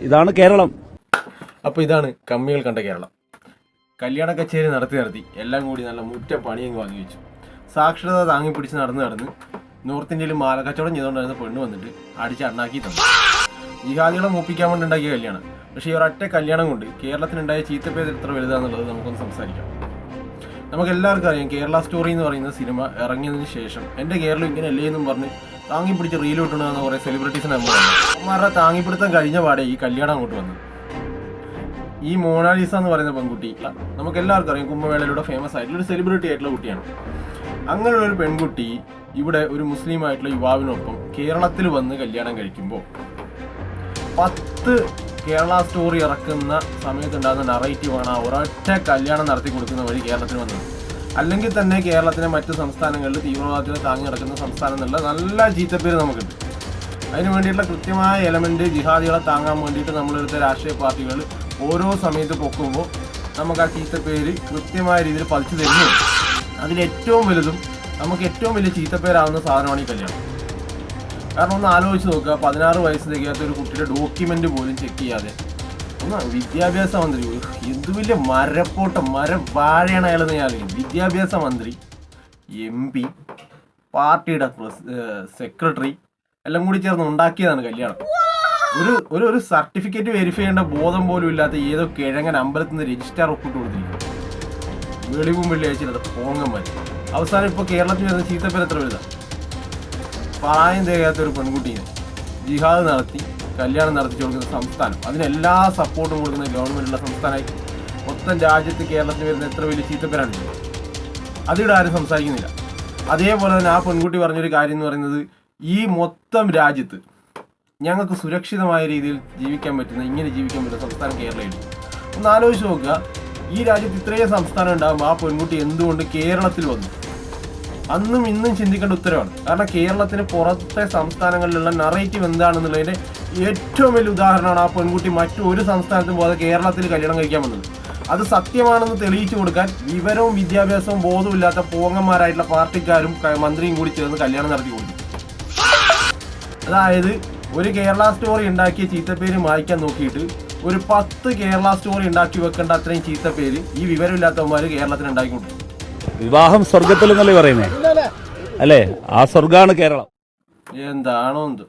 ഇതാണ് കേരളം. അപ്പോൾ ഇതാണ് കമ്മികൾ കണ്ട കേരളം. കല്യാണ കച്ചേരി നടത്തി എല്ലാം കൂടി നല്ല മുറ്റ പണിയങ്ങ് വാങ്ങി വെച്ചു. സാക്ഷരത താങ്ങി പിടിച്ച് നടന്ന് നോർത്ത് ഇന്ത്യയിൽ മാലക്കച്ചവടം ചെയ്തുകൊണ്ടായിരുന്ന പെണ്ണ് വന്നിട്ട് അടിച്ച് അണ്ണാക്കി തന്നു. ജിഹാദികളെ മൂപ്പിക്കാൻ വേണ്ടി ഉണ്ടാക്കിയ കല്യാണം. പക്ഷേ ഈ ഒരൊറ്റ കല്യാണം കൊണ്ട് കേരളത്തിനുണ്ടായ ചീത്തപ്പേര് എത്ര വലുതാണെന്നുള്ളത് നമുക്കൊന്ന് സംസാരിക്കാം. നമുക്കെല്ലാവർക്കും അറിയാം, കേരള സ്റ്റോറി എന്ന് പറയുന്ന സിനിമ ഇറങ്ങിയതിന് ശേഷം എൻ്റെ കേരളം ഇങ്ങനെ അല്ലേ എന്നും പറഞ്ഞ് താങ്ങി പിടിച്ച് റീൽ വിട്ടുണ്ടെന്ന് കുറേ സെലിബ്രിറ്റീസിനെ നമ്മൾ അവന്മാരുടെ താങ്ങിപ്പിടുത്തം കഴിഞ്ഞ പാടെ ഈ കല്യാണം അങ്ങോട്ട് വന്നു. ഈ മോണാലിസ എന്ന് പറയുന്ന പെൺകുട്ടി നമുക്ക് എല്ലാവർക്കും അറിയാം, കുംഭമേളയിലൂടെ ഫേമസ് ആയിട്ടുള്ള ഒരു സെലിബ്രിറ്റി ആയിട്ടുള്ള കുട്ടിയാണ്. അങ്ങനെയുള്ള ഒരു പെൺകുട്ടി ഇവിടെ ഒരു മുസ്ലിം ആയിട്ടുള്ള യുവാവിനൊപ്പം കേരളത്തിൽ വന്ന് കല്യാണം കഴിക്കുമ്പോൾ 10 കേരള സ്റ്റോറി ഇറക്കുന്ന സമയത്തുണ്ടാകുന്ന നറേറ്റീവാണ് ആ ഒരൊറ്റ കല്യാണം നടത്തി കൊടുക്കുന്ന വഴി കേരളത്തിന് വന്നത്. അല്ലെങ്കിൽ തന്നെ കേരളത്തിലെ മറ്റ് സംസ്ഥാനങ്ങളിൽ തീവ്രവാദത്തിന് താങ്ങി നടക്കുന്ന സംസ്ഥാനം എന്നുള്ള നല്ല ചീത്തപ്പേര് നമുക്കുണ്ട്. അതിന് വേണ്ടിയിട്ടുള്ള കൃത്യമായ എലമെന്റ് ജിഹാദികളെ താങ്ങാൻ വേണ്ടിയിട്ട് നമ്മളെടുത്ത രാഷ്ട്രീയ പാർട്ടികൾ ഓരോ സമയത്ത് പൊക്കുമ്പോൾ നമുക്ക് ആ ചീത്തപ്പേര് കൃത്യമായ രീതിയിൽ പതിച്ചു തരുന്നു. അതിലേറ്റവും വലുതും നമുക്ക് ഏറ്റവും വലിയ ചീത്തപ്പേരാവുന്ന സാധനമാണ് ഈ കല്യാണം. കാരണം ഒന്ന് ആലോചിച്ച് നോക്കുക, 16 വയസ്സ് തികയാത്ത ഒരു കുട്ടിയുടെ ഡോക്യുമെന്റ് പോലും ചെക്ക് ചെയ്യാതെ ഒന്ന് വിദ്യാഭ്യാസ മന്ത്രി, എന്ത് വലിയ മരവാഴയാണ് അയാളെന്ന് ഞാൻ അറിയാം. വിദ്യാഭ്യാസ മന്ത്രി, MP, പാർട്ടിയുടെ സെക്രട്ടറി എല്ലാം കൂടി ചേർന്ന് ഉണ്ടാക്കിയതാണ് കല്യാണം. ഒരു സർട്ടിഫിക്കറ്റ് വെരിഫൈ ചെയ്യേണ്ട ബോധം പോലും ഇല്ലാത്ത ഏതോ കിഴങ്ങൻ അമ്പലത്തിൽ നിന്ന് രജിസ്ട്രാർ ഒപ്പിട്ട് കൊടുത്തിരിക്കും. വെളിവും വെള്ളിയാഴ്ച പോങ്ങന്മാർ. അവസാനം ഇപ്പോൾ കേരളത്തിൽ വരുന്ന ചീത്തപ്പേര് എത്ര വലുതാണ്. പ്രായം തികയാത്ത ഒരു പെൺകുട്ടിയെ ജിഹാദ് നടത്തി കല്യാണം നടത്തിച്ചു കൊടുക്കുന്ന സംസ്ഥാനം, അതിനെല്ലാ സപ്പോർട്ടും കൊടുക്കുന്ന ഗവൺമെൻറ്റുള്ള സംസ്ഥാനമായി മൊത്തം രാജ്യത്ത് കേരളത്തിൽ വരുന്ന എത്ര വലിയ ചീത്തപ്പേരാണ്. അതിവിടെ ആരും സംസാരിക്കുന്നില്ല. അതേപോലെ തന്നെ ആ പെൺകുട്ടി പറഞ്ഞൊരു കാര്യം എന്ന് പറയുന്നത്, ഈ മൊത്തം രാജ്യത്ത് ഞങ്ങൾക്ക് സുരക്ഷിതമായ രീതിയിൽ ജീവിക്കാൻ പറ്റുന്ന, ഇങ്ങനെ ജീവിക്കാൻ പറ്റുന്ന സംസ്ഥാനം കേരളമാണ്. ഒന്ന് ആലോചിച്ച് നോക്കുക, ഈ രാജ്യത്ത് ഇത്രയും സംസ്ഥാനം ഉണ്ടാകുമ്പോൾ ആ പെൺകുട്ടി എന്തുകൊണ്ട് കേരളത്തിൽ വന്നു? അന്നും ഇന്നും ചിന്തിക്കേണ്ട ഉത്തരവാണ്. കാരണം കേരളത്തിന് പുറത്തെ സംസ്ഥാനങ്ങളിലുള്ള നറേറ്റീവ് എന്താണെന്നുള്ളതിൻ്റെ ഏറ്റവും വലിയ ഉദാഹരണമാണ് ആ പെൺകുട്ടി മറ്റൊരു സംസ്ഥാനത്തും പോകാതെ കേരളത്തിൽ കല്യാണം കഴിക്കാൻ വന്നത്. അത് സത്യമാണെന്ന് തെളിയിച്ചു കൊടുക്കാൻ വിവരവും വിദ്യാഭ്യാസവും ബോധവും ഇല്ലാത്ത പോങ്ങന്മാരായിട്ടുള്ള പാർട്ടിക്കാരും മന്ത്രിയും കൂടി ചേർന്ന് കല്യാണം നടത്തി കൊടുത്തു. അതായത് ഒരു കേരള സ്റ്റോറി ഉണ്ടാക്കിയ ചീത്തപ്പേര് മായ്ക്കാൻ നോക്കിയിട്ട് ഒരു 10 കേരള സ്റ്റോറി ഉണ്ടാക്കി വെക്കേണ്ട അത്രയും ചീത്തപ്പേര് ഈ വിവരമില്ലാത്തവന്മാർ കേരളത്തിന് ഉണ്ടാക്കിക്കൊണ്ടു. വിവാഹം സ്വർഗത്തിൽ എന്നല്ലേ പറയുന്നേ, അല്ലേ? ആ സ്വർഗാണ് കേരളം. എന്താണോ എന്തോ.